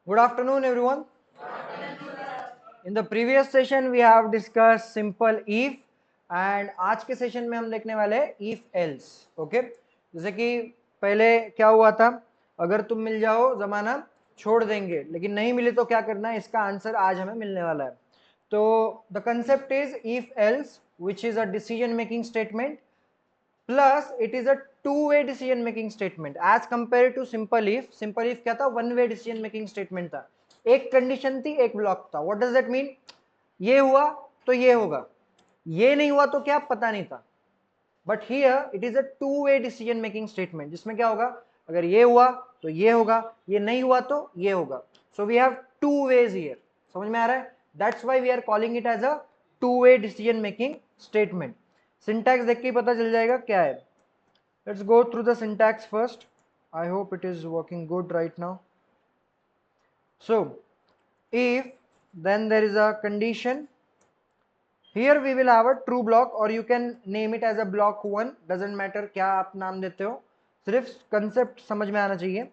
Good afternoon, everyone. In the previous session, we have discussed simple if, and आज के session में हम देखने वाले हैं if else. Okay? जैसे कि पहले क्या हुआ था, अगर तुम मिल जाओ जमाना छोड़ देंगे, लेकिन नहीं मिले तो क्या करना है, इसका आंसर आज हमें मिलने वाला है. तो the concept is if else, which is a decision making statement, plus it is a two-way decision making statement as compared to simple if. Simple if क्या था, one way decision making statement था, एक condition थी, एक block था. What does that mean? ये हुआ तो ये होगा, ये नहीं हुआ तो क्या पता नहीं था. But here it is a two way decision making statement, जिसमें क्या होगा, अगर ये हुआ तो ये होगा, ये नहीं हुआ तो ये होगा. So we have two ways here. समझ में आ रहा है? That's why we are calling it as a two way decision making statement. Syntax देख के ही पता चल जाएगा क्या है. Let's go through the syntax first. I hope it is working good right now. So if, then there is a condition. Here we will have a true block, or you can name it as a block 1. doesn't matter क्या आप नाम देते हो, सिर्फ concept समझ में आना चाहिए.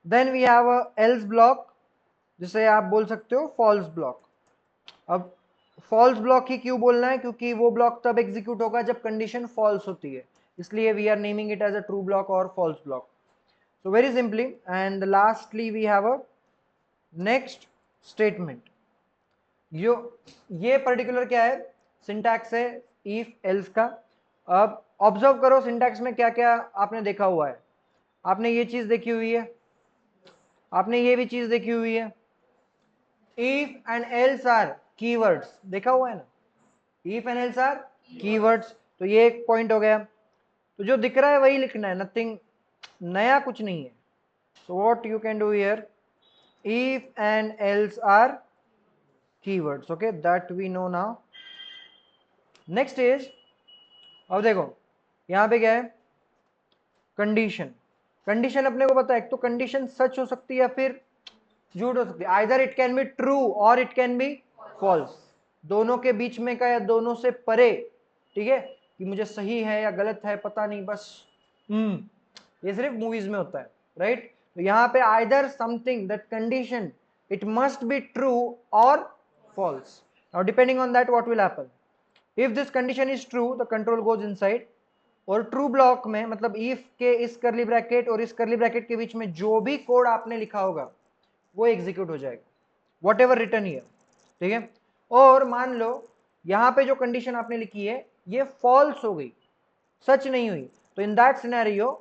Then we have a else block, जिसे आप बोल सकते हो false block. अब false block ही क्यों बोलना है, क्योंकि वो ब्लॉक तब एग्जीक्यूट होगा जब कंडीशन false होती है, इसलिए we are naming it as a true block or false block. So very simply, and lastly we have a next statement. ये पर्टिकुलर क्या है, सिंटैक्स है इफ एल्स का. अब ऑब्जर्व करो सिंटैक्स में क्या क्या आपने देखा हुआ है. आपने ये चीज देखी हुई है, आपने ये भी चीज देखी हुई है. If and else are keywords, देखा हुआ है ना. If and else are keywords, तो ये एक पॉइंट हो गया. तो जो दिख रहा है वही लिखना है, नथिंग नया कुछ नहीं है. So what you can do here, if and else are keywords. Okay, that we know now. Next is, अब देखो यहां पे क्या है, कंडीशन. कंडीशन अपने को पता है, एक तो कंडीशन सच हो सकती है या फिर झूठ हो सकती है. Either it can be true और इट कैन बी फॉल्स, दोनों के बीच में का या दोनों से परे. ठीक है, कि मुझे सही है या गलत है पता नहीं, बस ये सिर्फ मूवीज में होता है, राइट. तो यहाँ पे either something, that condition, it must be true और false. Now depending on that what will happen. If this condition is true, the control goes inside. और ट्रू ब्लॉक में मतलब इफ के इस करली ब्रैकेट और इस करली ब्रैकेट के बीच में जो भी कोड आपने लिखा होगा वो एग्जीक्यूट हो जाएगा, वॉट एवर रिटर्न हियर. ठीक है. और मान लो यहां पे जो कंडीशन आपने लिखी है ये फॉल्स हो गई, सच नहीं हुई, तो in that scenario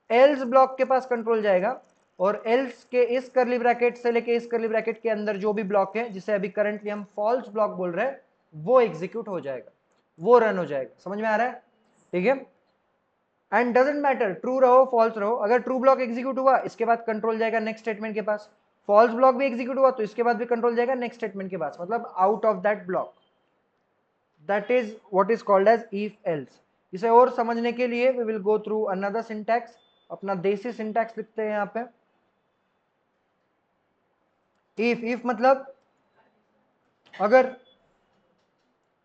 else block के पास कंट्रोल जाएगा, और एल्स के इस करली ब्रैकेट से लेके इस करली ब्रैकेट के अंदर जो भी ब्लॉक है, जिसे अभी करंटली हम फॉल्स ब्लॉक बोल रहे हैं, वो एग्जीक्यूट हो जाएगा, वो रन हो जाएगा. समझ में आ रहा है? ठीक है. एंड डजेंट मैटर ट्रू रहो फॉल्स रहो, अगर ट्रू ब्लॉक एग्जीक्यूट हुआ इसके बाद कंट्रोल जाएगा नेक्स्ट स्टेटमेंट के पास, फॉल्स ब्लॉक भी एग्जीक्यूट हुआ तो इसके बाद भी कंट्रोल जाएगा नेक्स्ट स्टेटमेंट के पास, मतलब out of that block. That is what is called as if else. इसे और समझने के लिए we will go through another syntax. अपना देसी सिंटैक्स लिखते हैं यहाँ पे. इफ मतलब अगर.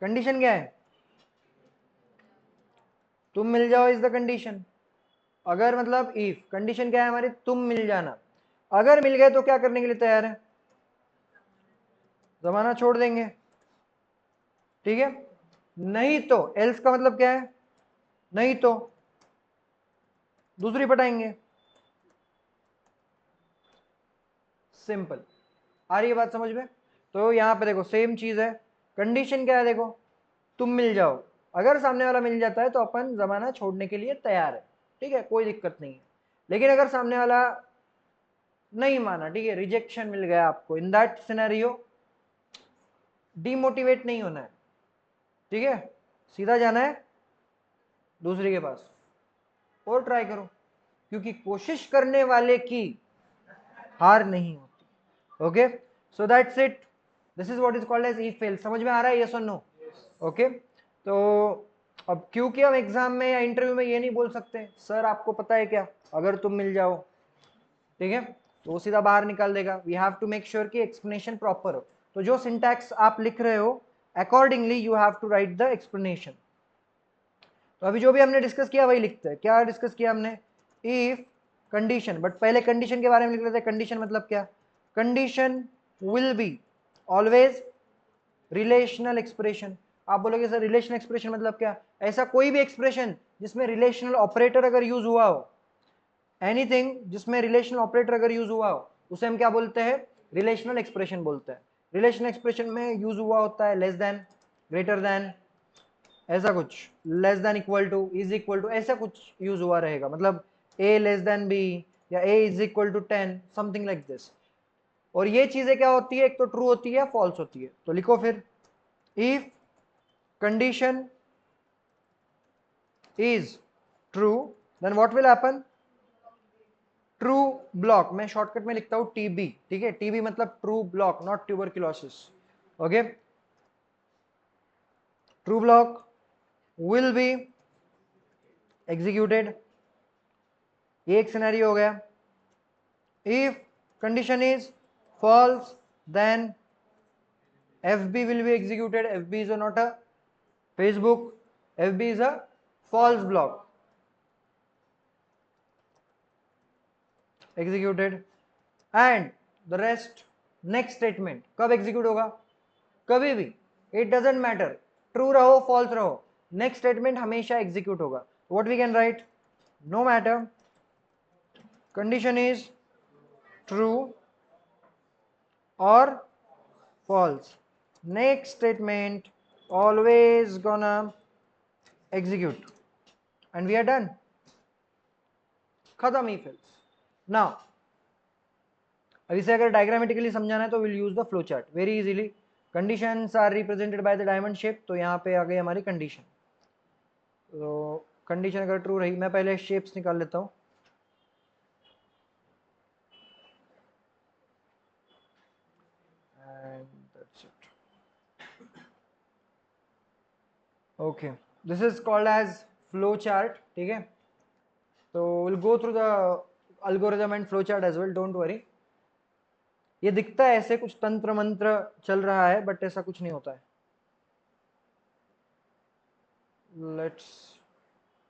कंडीशन क्या है, तुम मिल जाओ इज द कंडीशन. अगर मतलब इफ कंडीशन क्या है हमारी, तुम मिल जाना. अगर मिल गए तो क्या करने के लिए तैयार है, जमाना छोड़ देंगे. ठीक है. नहीं तो एल्स का मतलब क्या है, नहीं तो दूसरी पटाएंगे. सिंपल. आ रही है बात समझ में? तो यहाँ पे देखो सेम चीज है. कंडीशन क्या है, देखो तुम मिल जाओ. अगर सामने वाला मिल जाता है तो अपन जमाना छोड़ने के लिए तैयार है. ठीक है, कोई दिक्कत नहीं है. लेकिन अगर सामने वाला नहीं माना, ठीक है, रिजेक्शन मिल गया आपको, इन दैट सिनेरियो डीमोटिवेट नहीं होना है. ठीक है, सीधा जाना है दूसरे के पास और ट्राई करो, क्योंकि कोशिश करने वाले की हार नहीं होती. Okay, so that's it. This is what is called as if else. समझ में आ रहा है, यस और नो? ओके. तो अब क्योंकि हम एग्जाम में या इंटरव्यू में ये नहीं बोल सकते सर आपको पता है क्या, अगर तुम मिल जाओ, ठीक है, तो वो सीधा बाहर निकाल देगा. We have to make sure कि एक्सप्लेनेशन प्रॉपर हो. तो जो सिंटैक्स आप लिख रहे हो accordingly you have to write the explanation. तो अभी जो भी हमने डिस्कस किया वही लिखते हैं. क्या डिस्कस किया हमने, इफ कंडीशन, बट पहले कंडीशन के बारे में लिख लेते हैं। कंडीशन मतलब क्या? Condition will be always relational expression. आप बोलोगे सर रिलेशनल एक्सप्रेशन मतलब क्या? ऐसा कोई भी एक्सप्रेशन जिसमें रिलेशनल ऑपरेटर अगर यूज हुआ हो, एनीथिंग जिसमें रिलेशनल ऑपरेटर अगर यूज हुआ हो, उसे हम क्या बोलते हैं? रिलेशनल एक्सप्रेशन बोलते हैं। रिलेशनल एक्सप्रेशन में यूज हुआ होता है लेस देन, ग्रेटर देन, ऐसा कुछ, less than, equal to, is equal to, ऐसा कुछ यूज हुआ रहेगा। मतलब a लेस देन b या a is equal to 10, something like this. और ये चीजें क्या होती है? एक तो ट्रू होती है, फॉल्स होती है। तो लिखो फिर, if condition is true then what will happen? True block, मैं शॉर्टकट में लिखता हूं टीबी, ठीक है? टीबी मतलब true block, not tuberculosis. Okay, true block will be executed. ये एक सिनेरियो हो गया। If condition is false then FB will be executed. FB is not a Facebook. FB is a false block. Executed. And the rest, next statement कब execute होगा? कभी भी, it doesn't matter, true रहो false रहो, next statement हमेशा execute होगा। What we can write? No matter condition is true or false, next statement always gonna execute, and we are done. खत्म ही फिल्स। Now अब इसे अगर डायग्रामेटिकली समझाना है तो will use the flow chart very easily. Conditions are represented by the diamond shape, तो यहाँ पे आ गई हमारी कंडीशन। तो कंडीशन अगर ट्रू रही, मैं पहले शेप्स निकाल लेता हूँ। And that's it. Okay, this is called as flow chart, ठीक है? तो will go through the algorithm and flow chart as well, don't worry. ये दिखता है ऐसे कुछ तंत्र मंत्र चल रहा है, बट ऐसा कुछ नहीं होता है। Let's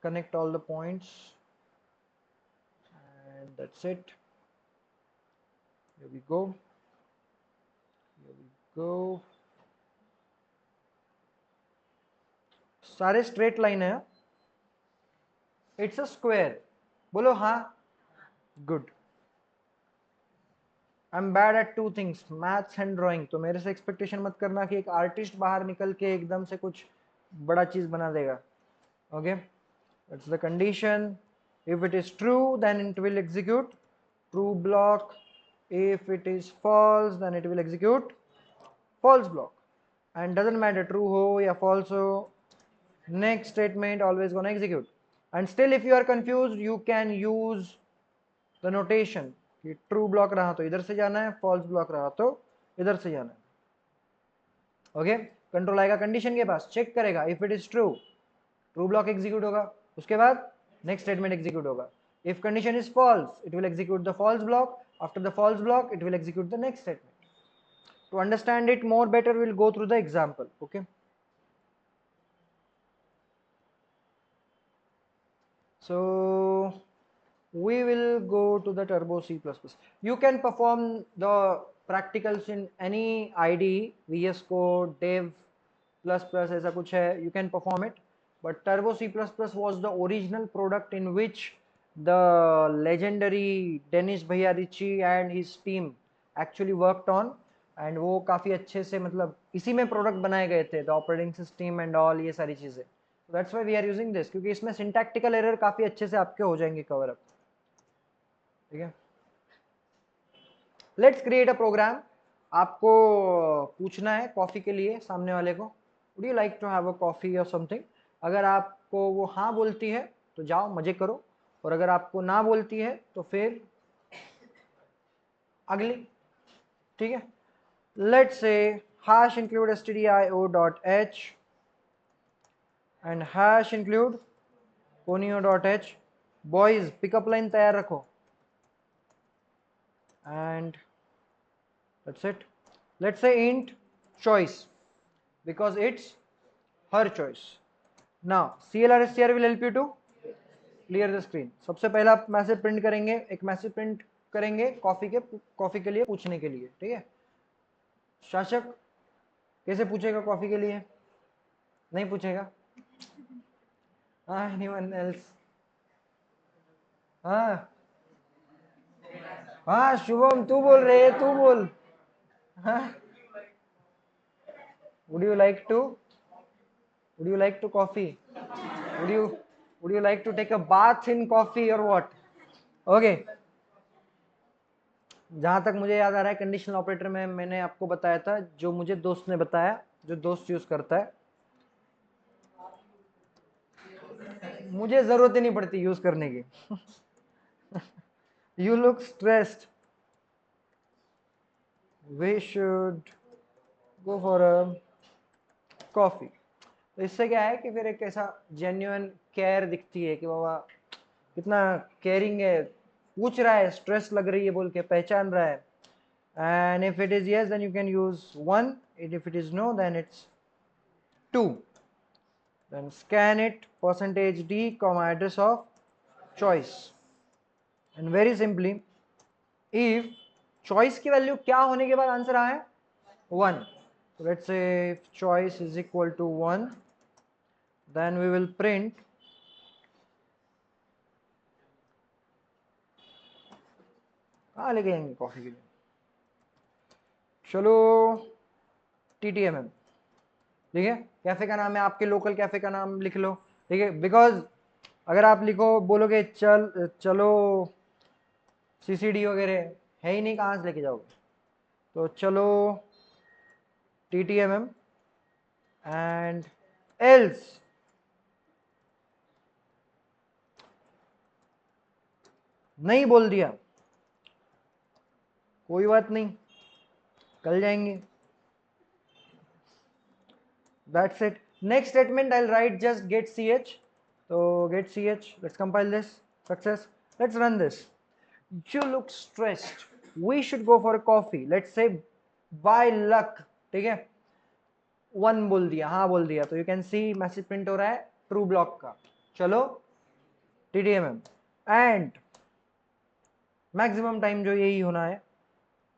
connect all the points and that's it. Here we go, here we go. सारे स्ट्रेट लाइन है। इट्स अ स्क्वायर, बोलो हाँ। Good. I am bad at two things, maths and drawing. तो मेरे से एक्सपेक्टेशन मत करना कि एक आर्टिस्ट बाहर निकल के एकदम से कुछ बड़ा चीज बना देगा। Okay, that's the condition. If it is true then it will execute true block, if it is false then it will execute false block, and doesn't matter true ho ya false ho, next statement always gonna execute. And still if you are confused you can use the notation कि true block रहा तो इधर से जाना है, false block रहा तो इधर से जाना है। ओके, कंट्रोल आएगा कंडीशन के पास, चेक करेगा, if it is true, true block execute होगा, उसके बाद नेक्स्ट स्टेटमेंट एग्जीक्यूट होगा। if condition is false it will execute the false block, after the false block it will execute the next statement. To understand it more better we'll go through the example. Okay, so we will go to the Turbo C++. You can perform the practicals in any IDE, VS Code, Dev++, ऐसा कुछ है, you can perform it. But Turbo C++ was the original product in which the legendary Dennis Bhaiya Ritchie and his team actually worked on, and वो काफ़ी अच्छे से, मतलब इसी में प्रोडक्ट बनाए गए थे, the operating system and all, ये सारी चीज़ें। That's why we are using this, क्योंकि इसमें सिंटैक्टिकल एरर काफ़ी अच्छे से आपके हो जाएंगे कवर अप, ठीक है? Let's create a program. आपको पूछना है कॉफ़ी के लिए सामने वाले को, would you like to have a coffee और समथिंग। अगर आपको वो हाँ बोलती है तो जाओ मजे करो, और अगर आपको ना बोलती है तो फिर अगली, ठीक है? Let's say hash include stdio.h and hash include conio.h. Boys pickup line तैयार रखो, and that's it. Let's say int choice because it's her choice. Now CLR STR will help you to, clear the screen. सबसे पहला message print करेंगे, एक message print करेंगे coffee के लिए पूछने के लिए, ठीक है। शासक कैसे पूछेगा कॉफी के लिए? नहीं पूछेगा। हाँ, एनीवन एल्स? हाँ हाँ, शुभम तू बोल रहे है, तू बोल। हाँ, would you like to coffee? would you would you like to take a bath in coffee or what? Okay, जहां तक मुझे याद आ रहा है कंडीशनल ऑपरेटर में मैंने आपको बताया था, जो मुझे दोस्त ने बताया, जो दोस्त यूज करता है, मुझे जरूरत ही नहीं पड़ती यूज करने की। You look stressed, we should go for a coffee. तो इससे क्या है कि फिर एक ऐसा जेन्युइन केयर दिखती है कि बाबा कितना केयरिंग है, पूछ रहा है, स्ट्रेस लग रही है बोल के पहचान रहा है। And if it is yes then you can use 1, if it is no then it's 2। then scan it %d, address of choice, and very simply if choice की वैल्यू क्या होने के बाद आंसर आया? 1। so let's say if choice is equal to 1, then we will print कहाँ लेके जाएंगे coffee के लिए? चलो TTMM, ठीक है, कैफे का नाम है, आपके लोकल कैफे का नाम लिख लो, ठीक है। बिकॉज अगर आप लिखो बोलोगे चलो CCD वगैरह है ही नहीं, कहाँ से लेके जाओगे? तो चलो TTMM एंड एल्स नहीं बोल दिया, कोई बात नहीं, कल जाएंगे। That's it. Next statement I'll write just get ch. So get ch, let's compile this. Success. Let's run this. You look stressed, we should go for a coffee. Let's say by luck, ठीक है, 1 बोल दिया, हाँ बोल दिया, तो you can see message print हो रहा है ट्रू ब्लॉक का। चलो TTMM एंड मैक्सिमम टाइम जो यही होना है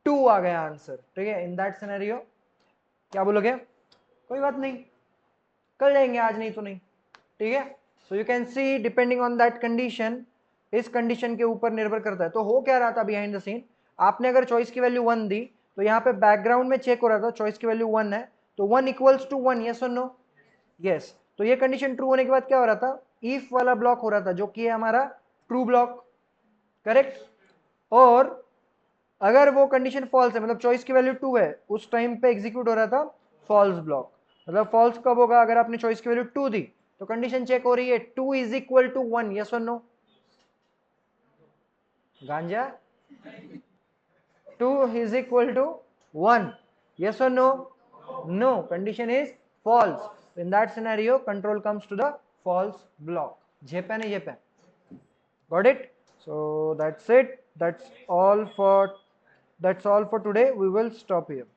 2 आ गया आंसर, ठीक है। इन दैट सिनेरियो क्या बोलोगे? कोई बात नहीं, कल जाएंगे, आज नहीं तो नहीं, ठीक है। So you can see depending on that condition, इस कंडीशन के ऊपर निर्भर करता है। तो हो क्या रहा था बिहाइंड द सीन, आपने अगर चॉइस की वैल्यू 1 दी तो यहाँ पे बैकग्राउंड में चेक हो रहा था चॉइस की वैल्यू 1 है, तो 1 इक्वल्स टू 1, यस और नो? यस। तो ये कंडीशन ट्रू होने के बाद क्या हो रहा था? इफ वाला ब्लॉक हो रहा था, जो कि है हमारा ट्रू ब्लॉक, करेक्ट। और अगर वो कंडीशन फॉल्स है, मतलब चॉइस की वैल्यू 2 है, उस टाइम पे एग्जीक्यूट हो रहा था फॉल्स ब्लॉक। मतलब फॉल्स कब होगा? अगर आपने चॉइस की वैल्यू 2 दी तो कंडीशन चेक हो रही है 2 इज इक्वल टू 1, यस और नो? गांजा 2 is equal to 1, yes or no? No, condition is false. In that scenario control comes to the false block. Japan is Japan. Got it? So that's it, that's all for today. We will stop here.